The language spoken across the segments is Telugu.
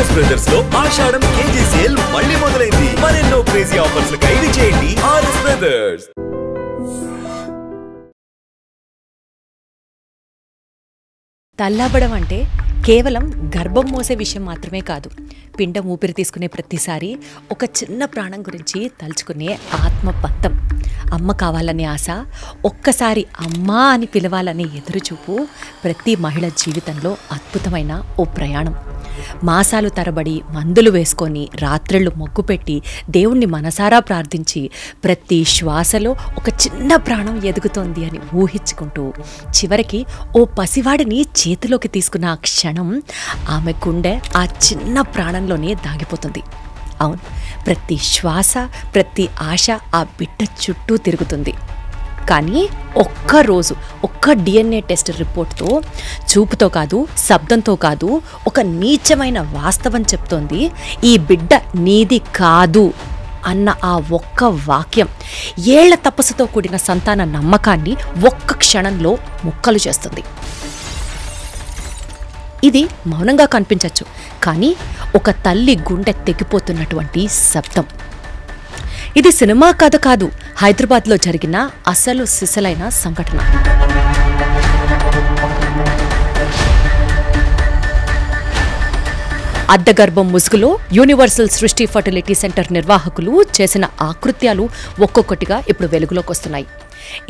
ఆర్ఎస్ బ్రదర్స్ లో ఆషాఢం కేజీ సేల్ మళ్ళీ మొదలైంది. మరెన్నో క్రేజీ ఆఫర్స్ ఖైదీ చేయండి ఆర్ఎస్ బ్రదర్స్. తల్లాబడం అంటే కేవలం గర్భం మోసే విషయం మాత్రమే కాదు. పిండం ఊపిరి తీసుకునే ప్రతిసారి ఒక చిన్న ప్రాణం గురించి తలుచుకునే ఆత్మబద్ధం. అమ్మ కావాలనే ఆశ, ఒక్కసారి అమ్మా అని పిలవాలనే ఎదురుచూపు ప్రతి మహిళ జీవితంలో అద్భుతమైన ఓ ప్రయాణం. మాసాలు తరబడి మందులు వేసుకొని రాత్రిళ్ళు మొగ్గుపెట్టి దేవుణ్ణి మనసారా ప్రార్థించి ప్రతి శ్వాసలో ఒక చిన్న ప్రాణం ఎదుగుతోంది అని ఊహించుకుంటూ చివరికి ఓ పసివాడిని చేతిలోకి తీసుకున్న ఆ క్షణం ఆమె గుండె ఆ చిన్న ప్రాణంలోనే దాగిపోతుంది. అవును, ప్రతి శ్వాస, ప్రతి ఆశ ఆ బిడ్డ చుట్టూ తిరుగుతుంది. కానీ ఒక్కరోజు ఒక్క DNA టెస్ట్ రిపోర్ట్తో, చూపుతో కాదు, శబ్దంతో కాదు, ఒక నీచమైన వాస్తవం చెప్తోంది. ఈ బిడ్డ నీది కాదు అన్న ఆ ఒక్క వాక్యం ఏళ్ల తపస్సుతో కూడిన సంతాన నమ్మకాన్ని ఒక్క క్షణంలో ముక్కలు చేస్తుంది. ఇది మౌనంగా కనిపించవచ్చు, కానీ ఒక తల్లి గుండె తెగిపోతున్నటువంటి శబ్దం. ఇది సినిమా కథ కాదు, హైదరాబాద్లో జరిగిన అసలు సిసలైన సంఘటన. అద్దగర్భం ముసుగులో యూనివర్సల్ సృష్టి ఫర్టిలిటీ సెంటర్ నిర్వాహకులు చేసిన ఆకృత్యాలు ఒక్కొక్కటిగా ఇప్పుడు వెలుగులోకి వస్తున్నాయి.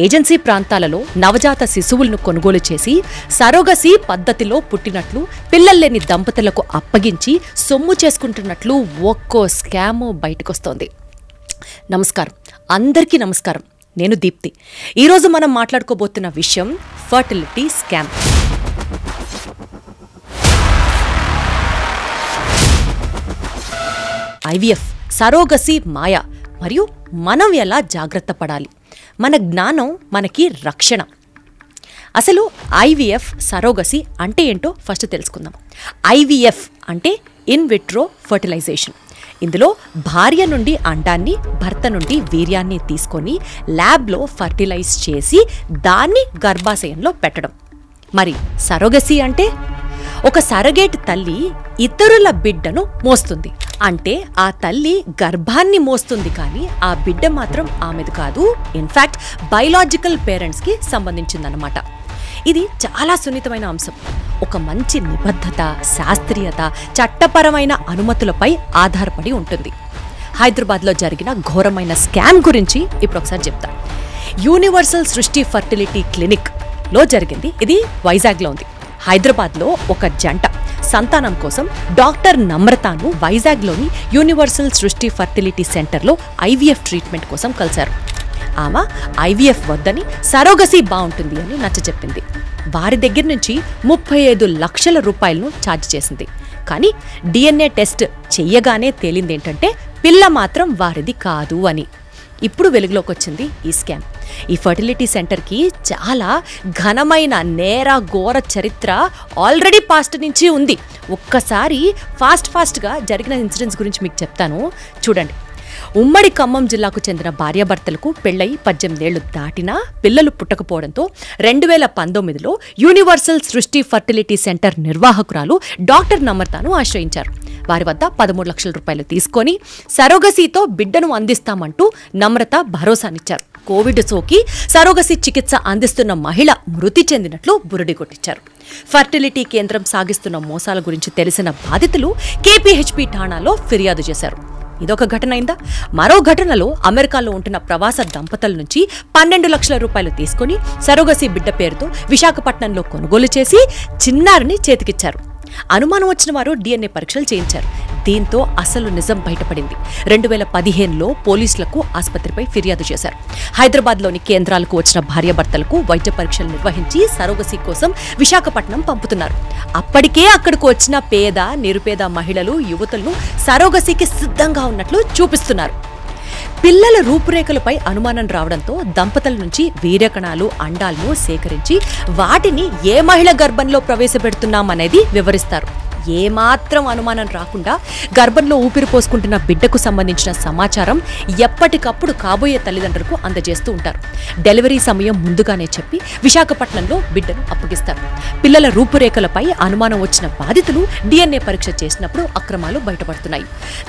ఏజెన్సీ ప్రాంతాలలో నవజాత శిశువులను కొనుగోలు చేసి సరోగసీ పద్ధతిలో పుట్టినట్లు పిల్లల్లేని దంపతులకు అప్పగించి సొమ్ము చేసుకుంటున్నట్లు ఒక్కో స్కామ్ బయటకొస్తోంది. నమస్కారం, అందరికీ నమస్కారం. నేను దీప్తి. ఈరోజు మనం మాట్లాడుకోబోతున్న విషయం ఫర్టిలిటీ స్కామ్. IVF, సరోగసీ మాయ, మరియు మనం ఎలా జాగ్రత్త పడాలి, మన జ్ఞానం మనకి రక్షణ. అసలు IVF, సరోగసీ అంటే ఏంటో ఫస్ట్ తెలుసుకుందాం. IVF అంటే ఇన్ విట్రో ఫర్టిలైజేషన్. ఇందులో భార్య నుండి అండాన్ని, భర్త నుండి వీర్యాన్ని తీసుకొని ల్యాబ్లో ఫర్టిలైజ్ చేసి దాన్ని గర్భాశయంలో పెట్టడం. మరి సరోగసీ అంటే ఒక సరగేట్ తల్లి ఇతరుల బిడ్డను మోస్తుంది. అంటే ఆ తల్లి గర్భాన్ని మోస్తుంది, కానీ ఆ బిడ్డ మాత్రం ఆమెది కాదు. ఇన్ఫ్యాక్ట్ బయలాజికల్ పేరెంట్స్కి సంబంధించిందన్నమాట. ఇది చాలా సున్నితమైన అంశం. ఒక మంచి నిబద్ధత, శాస్త్రీయత, చట్టపరమైన అనుమతులపై ఆధారపడి ఉంటుంది. హైదరాబాద్లో జరిగిన ఘోరమైన స్కామ్ గురించి ఇప్పుడు ఒకసారి చెప్తా. యూనివర్సల్ సృష్టి ఫర్టిలిటీ క్లినిక్లో జరిగింది. ఇది వైజాగ్లో ఉంది. హైదరాబాద్లో ఒక జంట సంతానం కోసం డాక్టర్ నమ్రతను వైజాగ్లోని యూనివర్సల్ సృష్టి ఫర్టిలిటీ సెంటర్లో IVF ట్రీట్మెంట్ కోసం కలిశారు. ఆమె IVF వద్దని సరోగసీ బాగుంటుంది అని నచ్చచెప్పింది. వారి దగ్గర నుంచి 35 లక్షల రూపాయలను ఛార్జ్ చేసింది. కానీ DNA టెస్ట్ చెయ్యగానే తేలిందేంటంటే పిల్ల మాత్రం వారిది కాదు అని. ఇప్పుడు వెలుగులోకి వచ్చింది ఈ స్కామ్. ఈ ఫర్టిలిటీ సెంటర్కి చాలా ఘనమైన నేర ఘోర చరిత్ర ఆల్రెడీ పాస్ట్ నుంచి ఉంది. ఒక్కసారి ఫాస్ట్గా జరిగిన ఇన్సిడెంట్స్ గురించి మీకు చెప్తాను, చూడండి. ఉమ్మడి ఖమ్మం జిల్లాకు చెందిన భార్యాభర్తలకు పెళ్లై 18 ఏళ్లు దాటినా పిల్లలు పుట్టకపోవడంతో 2019లో యూనివర్సల్ సృష్టి ఫర్టిలిటీ సెంటర్ నిర్వాహకురాలు డాక్టర్ నమ్రతను ఆశ్రయించారు. వారి వద్ద 13 లక్షల రూపాయలు తీసుకొని సరోగసీతో బిడ్డను అందిస్తామంటూ నమ్రత భరోసానిచ్చారు. కోవిడ్ సోకి సరోగసీ చికిత్స అందిస్తున్న మహిళ మృతి చెందినట్లు బురడి కొట్టించారు. ఫర్టిలిటీ కేంద్రం సాగిస్తున్న మోసాల గురించి తెలిసిన బాధితులు KPHP ఠాణాలో ఫిర్యాదు చేశారు. ఇదొక ఘటన అయిందా? మరో ఘటనలో అమెరికాలో ఉంటున్న ప్రవాస దంపతుల నుంచి 12 లక్షల రూపాయలు తీసుకుని సరోగసీ బిడ్డ పేరుతో విశాఖపట్నంలో కొనుగోలు చేసి చిన్నారిని చేతికిచ్చారు. అనుమానం వచ్చిన వారు DNA పరీక్షలు చేయించారు. దీంతో అసలు నిజం బయటపడింది. 2015లో పోలీసులకు ఆసుపత్రిపై ఫిర్యాదు చేశారు. హైదరాబాద్లోని కేంద్రాలకు వచ్చిన భార్యాభర్తలకు వైద్య పరీక్షలు నిర్వహించి సరోగసీ కోసం విశాఖపట్నం పంపుతున్నారు. అప్పటికే అక్కడికి వచ్చిన పేద, నిరుపేద మహిళలు, యువతులను సరోగసీకి సిద్ధంగా ఉన్నట్లు చూపిస్తున్నారు. పిల్లల రూపురేఖలపై అనుమానం రావడంతో దంపతుల నుంచి వీర్యకణాలు, అండాలను సేకరించి వాటిని ఏ మహిళ గర్భంలో ప్రవేశపెడుతున్నామనేది వివరిస్తారు. ఏమాత్రం అనుమానం రాకుండా గర్భంలో ఊపిరి పోసుకుంటున్న బిడ్డకు సంబంధించిన సమాచారం ఎప్పటికప్పుడు కాబోయే తల్లిదండ్రులకు అందజేస్తూ ఉంటారు. డెలివరీ సమయం ముందుగానే చెప్పి విశాఖపట్నంలో బిడ్డను అప్పగిస్తారు. పిల్లల రూపురేఖలపై అనుమానం వచ్చిన బాధితులు DNA పరీక్ష చేసినప్పుడు అక్రమాలు బయటపడుతున్నాయి.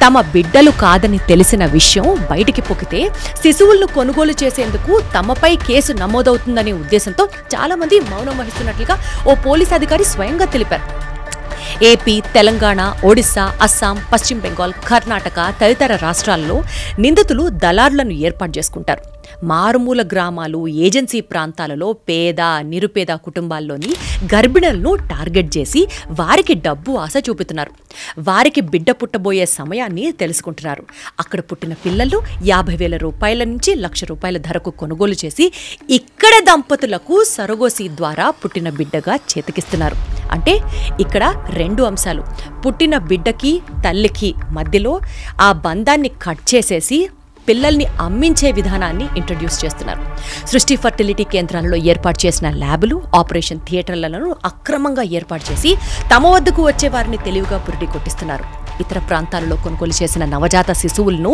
తమ బిడ్డలు కాదని తెలిసిన విషయం బయటికి పొక్కితే శిశువులను కొనుగోలు చేసేందుకు తమపై కేసు నమోదవుతుందనే ఉద్దేశంతో చాలా మంది మౌనం వహిస్తున్నట్లుగా ఓ పోలీస్ అధికారి స్వయంగా తెలిపారు. ఏపీ, తెలంగాణ, ఒడిశా, అస్సాం, పశ్చిమ బెంగాల్, కర్ణాటక తదితర రాష్ట్రాల్లో నిందితులు దళారులను ఏర్పాటు చేసుకుంటారు. మారుమూల గ్రామాలు, ఏజెన్సీ ప్రాంతాలలో పేద, నిరుపేద కుటుంబాల్లోని గర్భిణులను టార్గెట్ చేసి వారికి డబ్బు ఆశ చూపుతున్నారు. వారికి బిడ్డ పుట్టబోయే సమయాన్ని తెలుసుకుంటున్నారు. అక్కడ పుట్టిన పిల్లలు 50,000 రూపాయల నుంచి ₹1,00,000 ధరకు కొనుగోలు చేసి ఇక్కడ దంపతులకు సరోగసీ ద్వారా పుట్టిన బిడ్డగా చేతికిస్తున్నారు. అంటే ఇక్కడ 2 అంశాలు. పుట్టిన బిడ్డకి తల్లికి మధ్యలో ఆ బంధాన్ని కట్ చేసేసి పిల్లల్ని అమ్మించే విధానాన్ని ఇంట్రడ్యూస్ చేస్తున్నారు. సృష్టి ఫర్టిలిటీ కేంద్రాలలో ఏర్పాటు చేసిన ల్యాబులు, ఆపరేషన్ థియేటర్లను అక్రమంగా ఏర్పాటు చేసి తమ వద్దకు వచ్చే వారిని తెలివిగా పురిటి కొట్టిస్తున్నారు. ఇతర ప్రాంతాలలో కొనుగోలు చేసిన నవజాత శిశువులను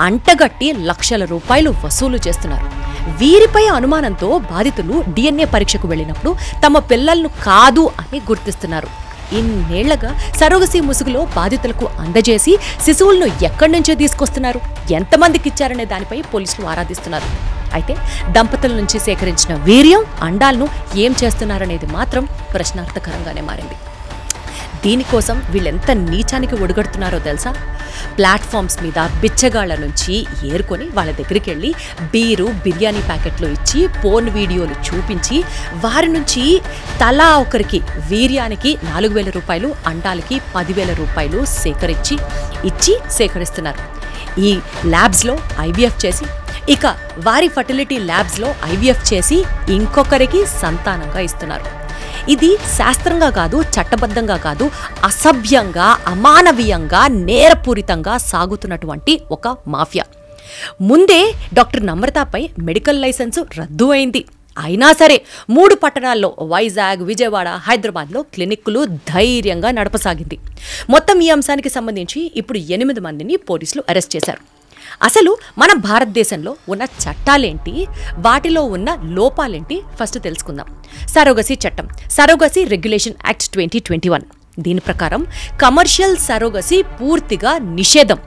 అంటగట్టి ₹1,00,000 వసూలు చేస్తున్నారు. వీరిపై అనుమానంతో బాధితులు DNA పరీక్షకు వెళ్ళినప్పుడు తమ పిల్లలను కాదు అని గుర్తిస్తున్నారు. ఇన్నేళ్లగా సరోగసీ ముసుగులో బాధితులకు అందజేసి శిశువులను ఎక్కడి నుంచో తీసుకొస్తున్నారు, ఎంతమందికి ఇచ్చారనే దానిపై పోలీసులు ఆరాధిస్తున్నారు. అయితే దంపతుల నుంచి సేకరించిన వీర్యం, అండాలను ఏం చేస్తున్నారనేది మాత్రం ప్రశ్నార్థకరంగానే మారింది. దీనికోసం వీళ్ళెంత నీచానికి ఒడిగడుతున్నారో తెలుసా? ప్లాట్ఫామ్స్ మీద బిచ్చగాళ్ల నుంచి ఏరుకొని వాళ్ళ దగ్గరికి వెళ్ళి బీరు, బిర్యానీ ప్యాకెట్లు ఇచ్చి పోర్న్ వీడియోలు చూపించి వారి నుంచి తలా ఒకరికి వీర్యానికి ₹4,000, అండాలకి ₹10,000 సేకరిస్తున్నారు. ఈ ల్యాబ్స్లో IVF చేసి ఇక వారి ఫర్టిలిటీ ల్యాబ్స్లో IVF చేసి ఇంకొకరికి సంతానంగా ఇస్తున్నారు. ఇది శాస్త్రంగా కాదు, చట్టబద్ధంగా కాదు, అసభ్యంగా, అమానవీయంగా, నేరపూరితంగా సాగుతున్నటువంటి ఒక మాఫియా. ముందే డాక్టర్ నమ్రతపై మెడికల్ లైసెన్సు రద్దు అయింది. అయినా సరే 3 పట్టణాల్లో వైజాగ్, విజయవాడ, హైదరాబాద్లో క్లినిక్కులు ధైర్యంగా నడపసాగింది. మొత్తం ఈ అంశానికి సంబంధించి ఇప్పుడు 8 మందిని పోలీసులు అరెస్ట్ చేశారు. అసలు మన భారతదేశంలో ఉన్న చట్టాలేంటి, వాటిలో ఉన్న లోపాలేంటి ఫస్ట్ తెలుసుకుందాం. సరోగసీ చట్టం, సరోగసీ రెగ్యులేషన్ యాక్ట్ 2021. దీని ప్రకారం కమర్షియల్ సరోగసీ పూర్తిగా నిషేధం.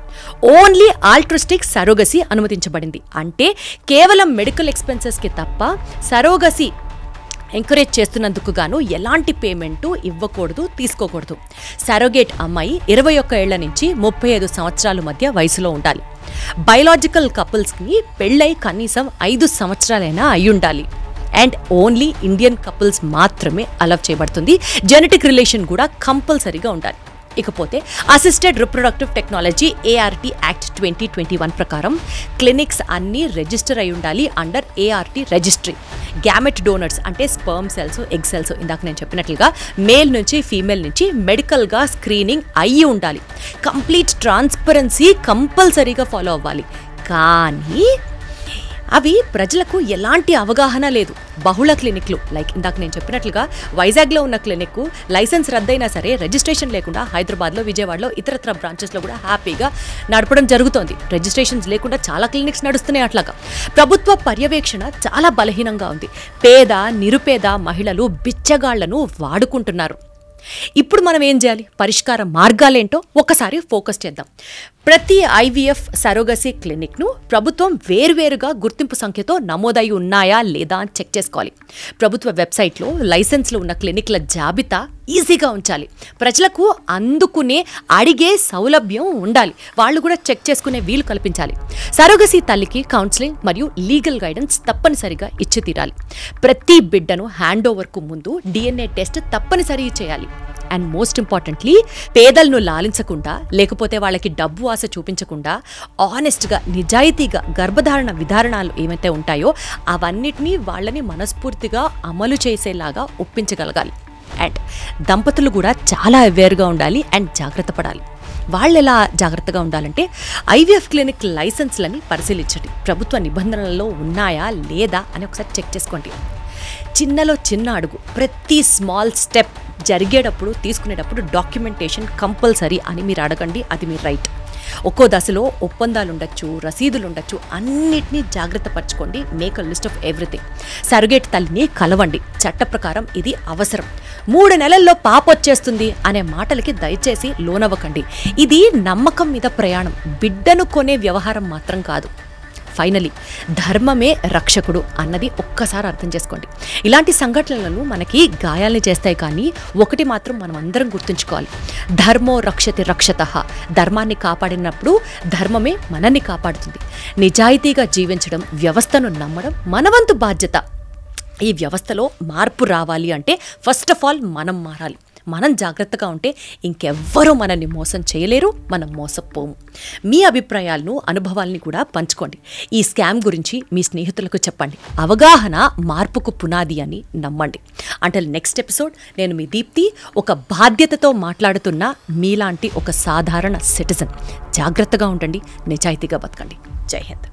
ఓన్లీ ఆల్ట్రుస్టిక్ సరోగసీ అనుమతించబడింది. అంటే కేవలం మెడికల్ ఎక్స్పెన్సెస్కి తప్ప సరోగసీ ఎంకరేజ్ చేస్తున్నందుకు గాను ఎలాంటి పేమెంటు ఇవ్వకూడదు, తీసుకోకూడదు. సరోగేట్ అమ్మాయి 21 ఏళ్ల నుంచి 35 సంవత్సరాల మధ్య వయసులో ఉండాలి. బయలాజికల్ కపుల్స్కి పెళ్ళై కనీసం 5 సంవత్సరాలైనా అయ్యుండాలి. అండ్ ఓన్లీ ఇండియన్ కపుల్స్ మాత్రమే అలవ్ చేయబడుతుంది. జెనెటిక్ రిలేషన్ కూడా కంపల్సరీగా ఉండాలి. ఇకపోతే assisted reproductive technology ART act 2021 ప్రకారం క్లినిక్స్ అన్నీ రిజిస్టర్ అయి ఉండాలి under ART registry. Gamete donors అంటే స్పర్మ్ సెల్స్, ఎగ్ సెల్స్ ఇందాక నేను చెప్పినట్లుగా మేల్ నుంచి ఫీమేల్ నుంచి మెడికల్గా స్క్రీనింగ్ అయ్యి ఉండాలి. కంప్లీట్ ట్రాన్స్పరెన్సీ కంపల్సరీగా ఫాలో అవ్వాలి. కానీ అవి ప్రజలకు ఎలాంటి అవగాహన లేదు. బహుళ క్లినిక్లు లైక్ ఇందాక నేను చెప్పినట్లుగా వైజాగ్లో ఉన్న క్లినిక్ లైసెన్స్ రద్దయినా సరే రిజిస్ట్రేషన్ లేకుండా హైదరాబాద్లో, విజయవాడలో, ఇతరత్ర బ్రాంచెస్లో కూడా హ్యాపీగా నడపడం జరుగుతోంది. రిజిస్ట్రేషన్స్ లేకుండా చాలా క్లినిక్స్ నడుస్తున్నాయి. అట్లాగా ప్రభుత్వ పర్యవేక్షణ చాలా బలహీనంగా ఉంది. పేద, నిరుపేద మహిళలు బిచ్చగాళ్లను వాడుకుంటున్నారు. ఇప్పుడు మనం ఏం చేయాలి? పరిష్కార మార్గాలేంటో ఒక్కసారి ఫోకస్ చేద్దాం. ప్రతి IVF సరోగసీ క్లినిక్ను ప్రభుత్వం వేర్వేరుగా గుర్తింపు సంఖ్యతో నమోదై ఉన్నాయా లేదా అని చెక్ చేసుకోవాలి. ప్రభుత్వ వెబ్సైట్లో లైసెన్స్లు ఉన్న క్లినిక్ల జాబితా ఈజీగా ఉంచాలి. ప్రజలకు అందుకునే అడిగే సౌలభ్యం ఉండాలి. వాళ్ళు కూడా చెక్ చేసుకునే వీలు కల్పించాలి. సరోగసీ తల్లికి కౌన్సిలింగ్ మరియు లీగల్ గైడెన్స్ తప్పనిసరిగా ఇచ్చి తీరాలి. ప్రతి బిడ్డను హ్యాండ్ ఓవర్కు ముందు DNA టెస్ట్ తప్పనిసరి చేయాలి. అండ్ మోస్ట్ ఇంపార్టెంట్లీ పేదలను లాలించకుండా, లేకపోతే వాళ్ళకి డబ్బు ఆశ చూపించకుండా ఆనెస్ట్గా, నిజాయితీగా గర్భధారణ విధానాలు ఏమైతే ఉంటాయో అవన్నిటినీ వాళ్ళని మనస్ఫూర్తిగా అమలు చేసేలాగా ఒప్పించగలగాలి. అండ్ దంపతులు కూడా చాలా అవేర్గా ఉండాలి అండ్ జాగ్రత్త పడాలి. వాళ్ళు ఎలా జాగ్రత్తగా ఉండాలంటే IVF క్లినిక్ లైసెన్స్లని పరిశీలించండి. ప్రభుత్వ నిబంధనలలో ఉన్నాయా లేదా అని ఒకసారి చెక్ చేసుకోండి. చిన్నలో చిన్న అడుగు, ప్రతి స్మాల్ స్టెప్ జరిగేటప్పుడు తీసుకునేటప్పుడు డాక్యుమెంటేషన్ కంపల్సరీ అని మీరు అడగండి, అది మీ రైట్. ఒక్కో దశలో ఒప్పందాలు ఉండొచ్చు, రసీదులు ఉండొచ్చు, అన్నిటినీ జాగ్రత్త పరచుకోండి. Make a list of everything. Surrogate తల్లిని కలవండి, చట్ట ప్రకారం ఇది అవసరం. 3 నెలల్లో పాప వచ్చేస్తుంది అనే మాటలకి దయచేసి లోనవ్వకండి. ఇది నమ్మకం మీద ప్రయాణం, బిడ్డను కొనే వ్యవహారం మాత్రం కాదు. ఫైనలీ ధర్మమే రక్షకుడు అన్నది ఒక్కసారి అర్థం చేసుకోండి. ఇలాంటి సంఘటనలను మనకి గాయాల్ని చేస్తాయి, కానీ ఒకటి మాత్రం మనం అందరం గుర్తుంచుకోవాలి, ధర్మో రక్షతి రక్షతః. ధర్మాన్ని కాపాడినప్పుడు ధర్మమే మనల్ని కాపాడుతుంది. నిజాయితీగా జీవించడం, వ్యవస్థను నమ్మడం మనవంతు బాధ్యత. ఈ వ్యవస్థలో మార్పు రావాలి అంటే ఫస్ట్ ఆఫ్ ఆల్ మనం మారాలి. మనం జాగ్రత్తగా ఉంటే ఇంకెవ్వరూ మనల్ని మోసం చేయలేరు, మనం మోసపోము. మీ అభిప్రాయాలను, అనుభవాల్ని కూడా పంచుకోండి. ఈ స్కామ్ గురించి మీ స్నేహితులకు చెప్పండి. అవగాహన మార్పుకు పునాది అని నమ్మండి. అంటిల్ నెక్స్ట్ ఎపిసోడ్, నేను మీ దీప్తి, ఒక బాధ్యతతో మాట్లాడుతున్న మీలాంటి ఒక సాధారణ సిటిజన్. జాగ్రత్తగా ఉండండి, నిజాయితీగా బతకండి. జై హింద్.